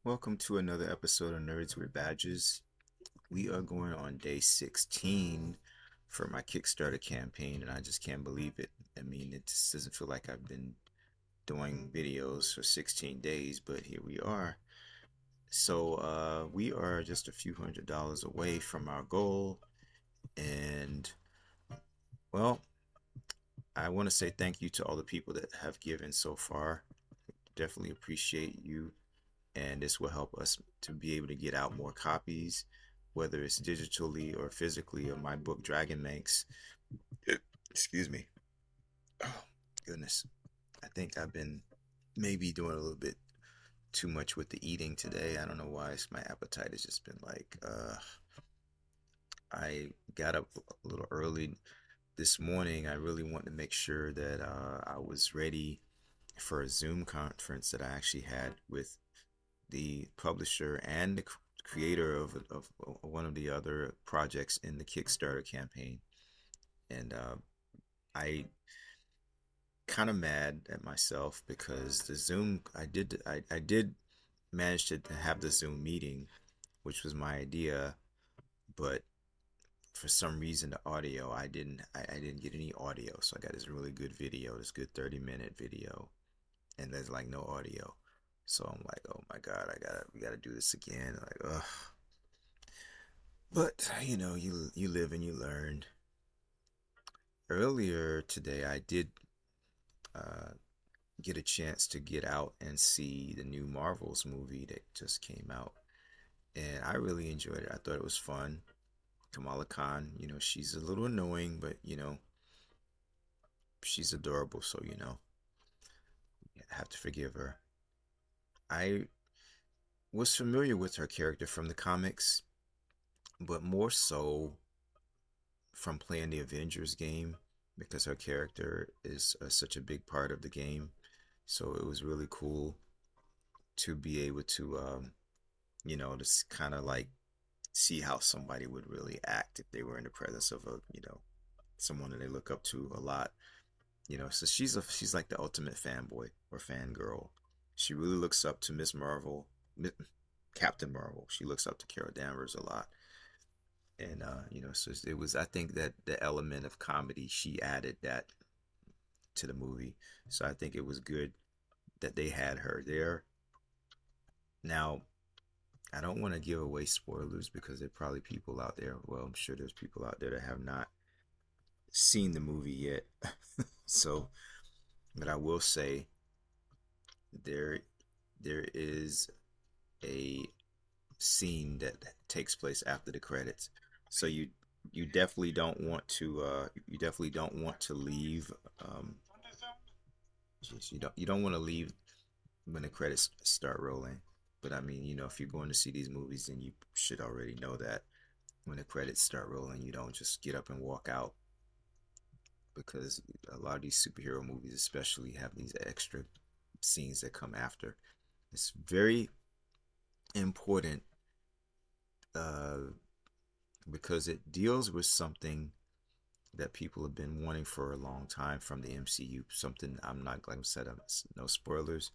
Welcome to another episode of Nerds with Badges. We are going on day 16 for my Kickstarter campaign, and I just can't believe it. I mean, it just doesn't feel like I've been doing videos for 16 days, but here we are. So, we are just a few $100s away from our goal, and well, I want to say thank you to all the people that have given so far. Definitely appreciate you, and this will help us to be able to get out more copies, whether it's digitally or physically, of my book DragonManx. Excuse me. Oh goodness, I think I've been maybe doing a little bit too much with the eating today. I don't know why. My appetite has just been like, I got up a little early this morning. I really wanted to make sure that I was ready for a Zoom conference that I actually had with the publisher and the creator of one of the other projects in the Kickstarter campaign. And I kind of mad at myself because the Zoom I did manage to have the Zoom meeting, which was my idea, but for some reason the audio I didn't get any audio, so I got this really good video, this good 30-minute video, and there's like no audio. So I'm like, oh my God, we gotta do this again. Like, ugh. But you live and you learn. Earlier today, I did uh, get a chance to get out and see the new Marvels movie that just came out, and I really enjoyed it. I thought it was fun. Kamala Khan, she's a little annoying, but she's adorable, so I have to forgive her. I was familiar with her character from the comics, but more so from playing the Avengers game because her character is such a big part of the game. So it was really cool to be able to, just kind of like see how somebody would really act if they were in the presence of someone that they look up to a lot. So she's like the ultimate fanboy or fangirl. She really looks up to Miss Marvel, Captain Marvel. She looks up to Carol Danvers a lot. And so it was, I think that the element of comedy, she added that to the movie. So I think it was good that they had her there. Now, I don't want to give away spoilers because there are probably people out there. Well, I'm sure there's people out there that have not seen the movie yet. So, but I will say there there is a scene that takes place after the credits. So you definitely don't want to leave. um you don't want to leave when the credits start rolling. But I mean, if you're going to see these movies, then you should already know that when the credits start rolling, you don't just get up and walk out, because a lot of these superhero movies especially have these extra scenes that come after. It's very important, uh, because it deals with something that people have been wanting for a long time from the MCU. Something I'm not, like I said, no spoilers.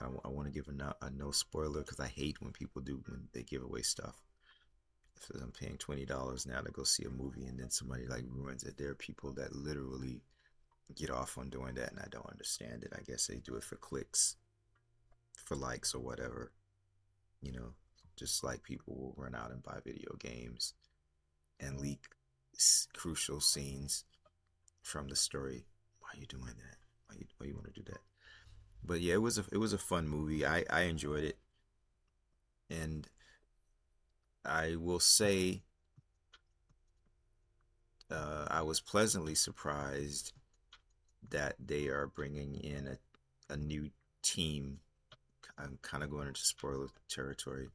I want to give a no spoiler because I hate when people do, when they give away stuff. If I'm paying $20 now to go see a movie and then somebody like ruins it, there are people that literally get off on doing that, and I don't understand it. I guess they do it for clicks, for likes or whatever. You know, just like people will run out and buy video games and leak crucial scenes from the story. Why are you doing that? Why you want to do that? But yeah, it was a fun movie. I enjoyed it, and I will say, I was pleasantly surprised that they are bringing in a new team. I'm kind of going into spoiler territory,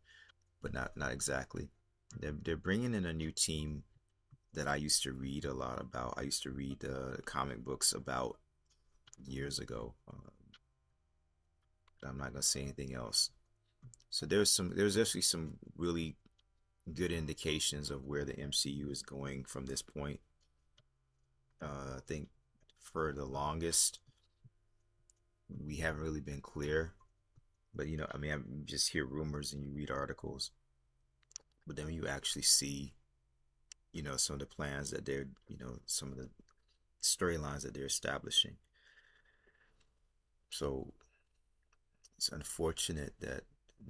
but not exactly. They're bringing in a new team that I used to read a lot about. I used to read comic books about years ago. I'm not gonna say anything else. So there's actually some really good indications of where the MCU is going from this point. I think for the longest we haven't really been clear But I mean, I just hear rumors and you read articles, but then when you actually see, some of the plans that they're, some of the storylines that they're establishing. So it's unfortunate that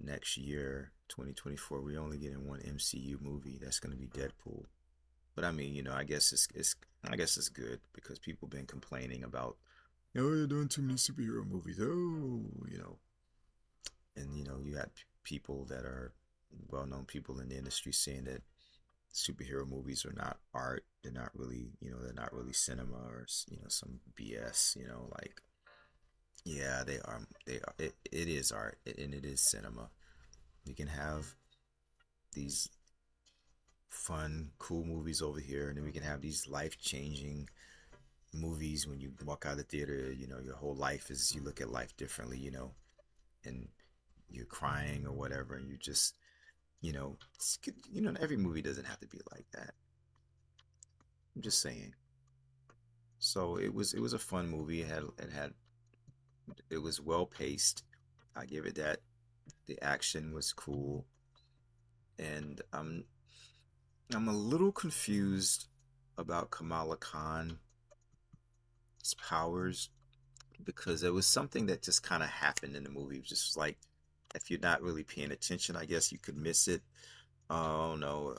next year, 2024, we're only getting one MCU movie. That's going to be Deadpool. But I mean, I guess it's good because people been complaining about, oh, you're doing too many superhero movies. Oh, and you had people that are well-known people in the industry saying that superhero movies are not art. They're not really, they're not really cinema or some BS. Like, yeah, they are. They are. It is art, and it is cinema. You can have these fun, cool movies over here, and then we can have these life-changing movies. When you walk out of the theater, your whole life is, you look at life differently, and you're crying or whatever, and you just, every movie doesn't have to be like that. I'm just saying. So it was a fun movie. It was well paced. I give it that. The action was cool, and I'm a little confused about Kamala Khan's powers because there was something that just kind of happened in the movie. It was just like, if you're not really paying attention, I guess you could miss it. Oh no,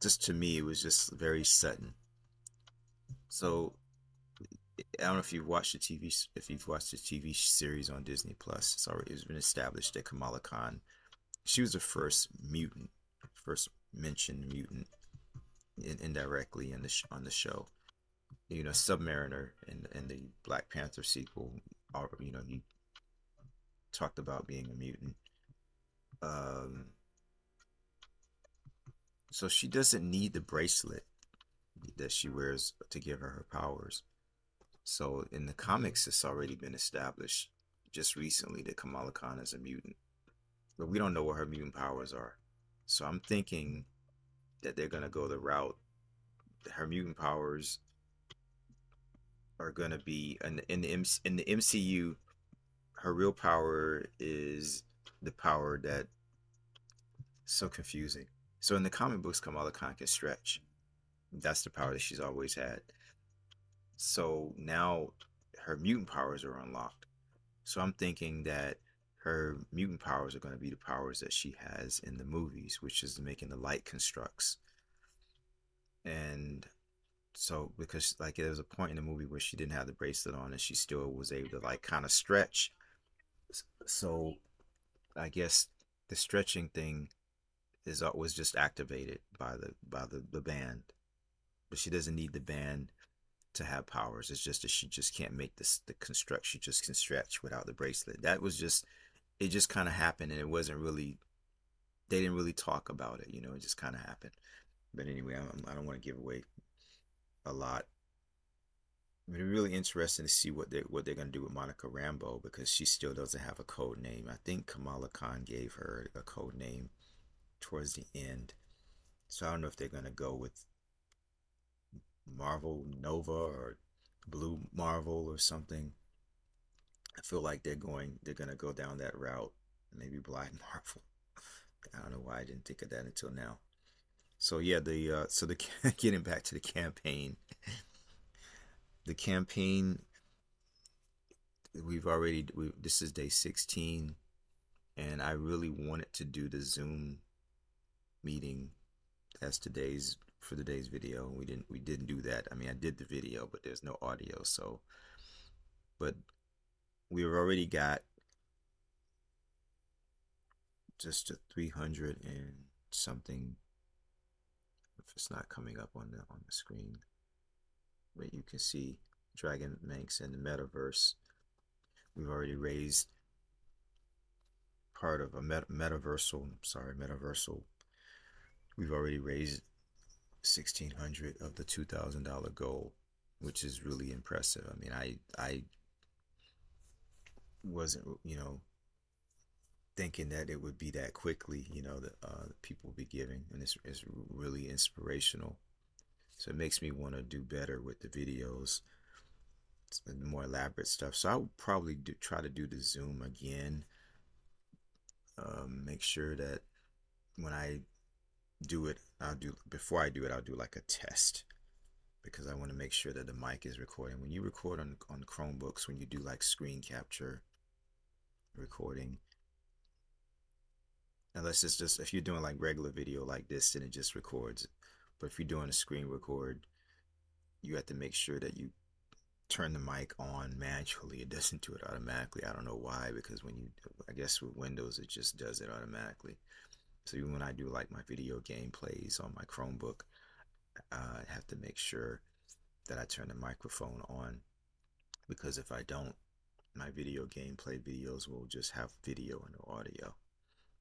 just to me, it was just very sudden. So I don't know if you've watched if you've watched the TV series on Disney Plus. It's been established that Kamala Khan, she was the first mutant, first mentioned mutant indirectly on the show. Submariner in the Black Panther sequel, he talked about being a mutant. Um, so she doesn't need the bracelet that she wears to give her her powers. So in the comics, it's already been established just recently that Kamala Khan is a mutant, but we don't know what her mutant powers are. So I'm thinking that they're gonna go the route. Her mutant powers are gonna be in the MCU. Her real power is the power that so confusing. So in the comic books, Kamala Khan can stretch. That's the power that she's always had. So now her mutant powers are unlocked. So I'm thinking that her mutant powers are going to be the powers that she has in the movies, which is making the light constructs. And so, because like there was a point in the movie where she didn't have the bracelet on and she still was able to like kind of stretch. So I guess the stretching thing is was just activated by the band, but she doesn't need the band to have powers. It's just that she just can't make this the construct. She just can stretch without the bracelet. That was just, it just kind of happened, and it wasn't really, they didn't really talk about it. It just kind of happened. But anyway, I don't want to give away a lot. I mean, it's really interesting to see what they're gonna do with Monica Rambeau because she still doesn't have a code name. I think Kamala Khan gave her a code name towards the end. So I don't know if they're gonna go with Marvel Nova or Blue Marvel or something. I feel like they're gonna go down that route. Maybe Black Marvel. I don't know why I didn't think of that until now. So yeah, the getting back to the campaign, the campaign this is day 16, and I really wanted to do the Zoom meeting as today's for today's video. We didn't do that. I mean, I did the video, but there's no audio. So, but we've already got just a 300 and something. If it's not coming up on the screen, but you can see DragonManx in the metaverse. We've already raised part of a metaversal. We've already raised 1,600 of the $2,000 goal, which is really impressive. I mean, I wasn't thinking that it would be that quickly. That people will be giving, and it's really inspirational. So it makes me want to do better with the videos. more elaborate stuff. So I would probably try to do the zoom again. Make sure that when I do it, I'll do before I do it, I'll do like a test because I want to make sure that the mic is recording. When you record on Chromebooks, when you do like screen capture recording, unless it's just if you're doing like regular video like this, then it just records. But if you're doing a screen record, you have to make sure that you turn the mic on manually. It doesn't do it automatically. I don't know why, because when you, I guess with Windows, it just does it automatically. So even when I do like my video gameplays on my Chromebook, I have to make sure that I turn the microphone on because if I don't, my video gameplay videos will just have video and no audio.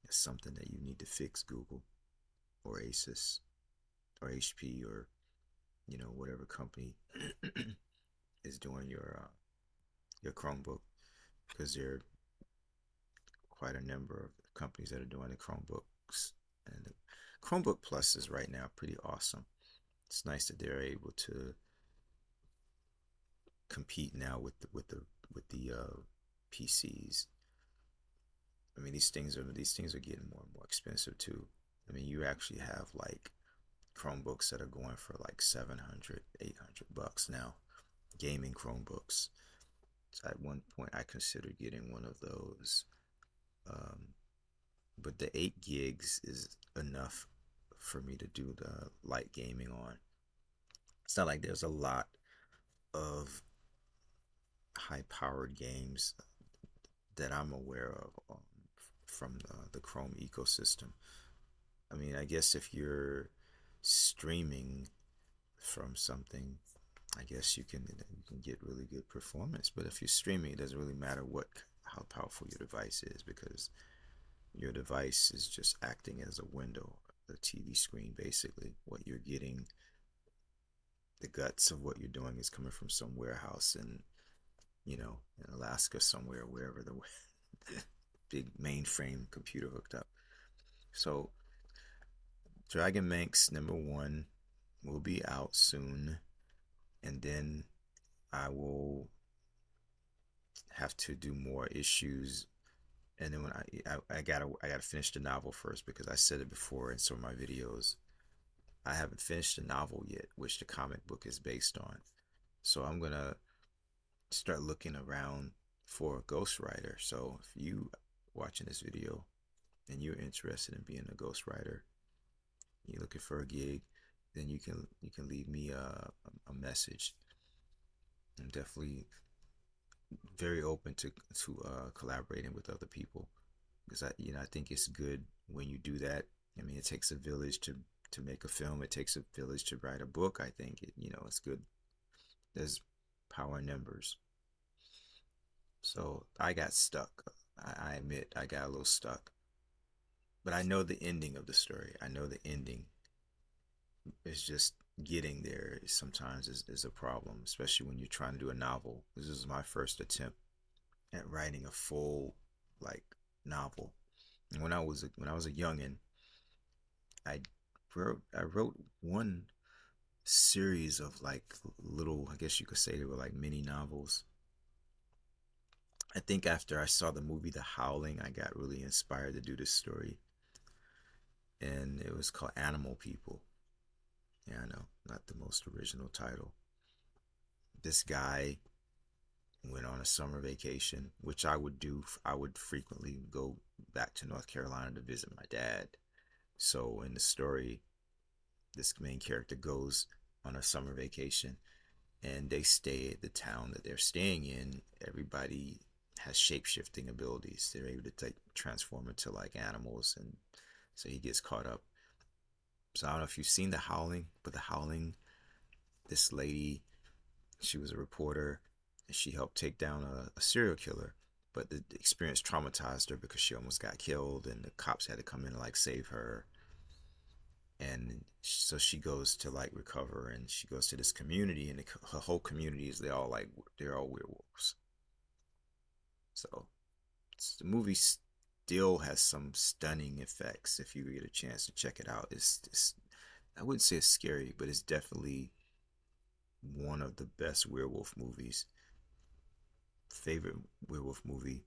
It's something that you need to fix, Google or Asus or HP or whatever company is doing your Chromebook because there are quite a number of companies that are doing the Chromebooks and the Chromebook Plus is right now pretty awesome. It's nice that they're able to compete now with the PCs. I mean these things are getting more and more expensive too. I mean you actually have like Chromebooks that are going for like 700, 800 bucks now. Gaming Chromebooks. So at one point I considered getting one of those. Um, but the 8 gigs is enough for me to do the light gaming on. It's not like there's a lot of high powered games that I'm aware of from the Chrome ecosystem. I mean, I guess if you're streaming from something, I guess you can get really good performance. But if you're streaming, it doesn't really matter how powerful your device is because your device is just acting as a window, a TV screen basically. What you're getting, the guts of what you're doing is coming from some warehouse in Alaska somewhere, wherever the big mainframe computer hooked up. So DragonManx #1 will be out soon, and then I will have to do more issues. And then when I gotta finish the novel first because I said it before in some of my videos. I haven't finished the novel yet, which the comic book is based on. So I'm gonna start looking around for a ghostwriter. So if you watching this video and you're interested in being a ghostwriter, you're looking for a gig, then you can leave me a message. I'm definitely very open to collaborating with other people because I think it's good when you do that. I mean, it takes a village to make a film. It takes a village to write a book. I think it's good. There's power in numbers. So I got stuck. I admit I got a little stuck, but I know the ending of the story. I know the ending. It's just getting there sometimes is a problem, especially when you're trying to do a novel. This is my first attempt at writing a full like novel. And when I was a youngin, I I wrote one series of like little, I guess you could say they were like mini novels. I think after I saw the movie The Howling, I got really inspired to do this story, and it was called Animal People. Yeah, I know, not the most original title. This guy went on a summer vacation, which I would do. I would frequently go back to North Carolina to visit my dad. So in the story, this main character goes on a summer vacation and they stay at the town that they're staying in. Everybody has shape shifting abilities. They're able to transform into like animals, and so he gets caught up. So I don't know if you've seen The Howling, but The Howling, this lady, she was a reporter and she helped take down a serial killer. But the experience traumatized her because she almost got killed, and the cops had to come in and like save her. And so she goes to like recover, and she goes to this community, and her whole community is they're all werewolves. So the movie still has some stunning effects. If you get a chance to check it out, it's I wouldn't say it's scary, but it's definitely one of the best werewolf movies. favorite werewolf movie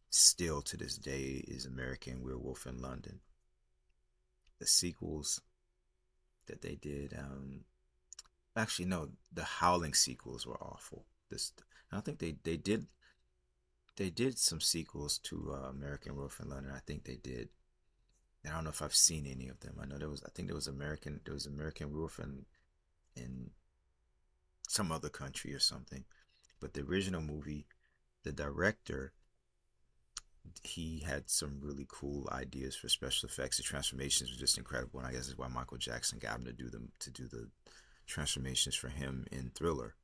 still to this day is American Werewolf in London. The sequels that they did, actually no, the Howling sequels were awful. This I don't think they did some sequels to American Werewolf in London. I think they did. I don't know if I've seen any of them. I know I think there was American Werewolf in some other country or something. But the original movie, the director, he had some really cool ideas for special effects. The transformations were just incredible, and I guess that's why Michael Jackson got him to do the transformations for him in Thriller.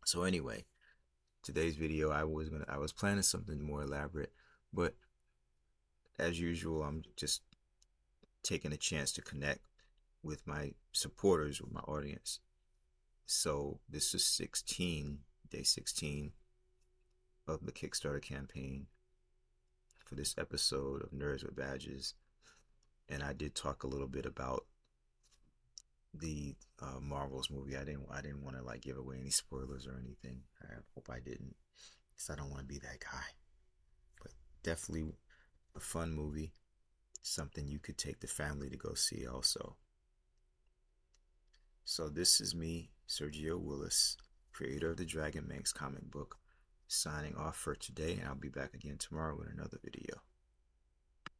So anyway, today's video, I was planning something more elaborate, but as usual, I'm just taking a chance to connect with my supporters, with my audience. So this is day 16 of the Kickstarter campaign for this episode of Nerds with Badges. And I did talk a little bit about the Marvels movie. I didn't want to like give away any spoilers or anything. I hope I didn't, because I don't want to be that guy. But definitely a fun movie, something you could take the family to go see also. So this is me, Sergio Willis, creator of the DragonManx comic book, signing off for today, and I'll be back again tomorrow with another video.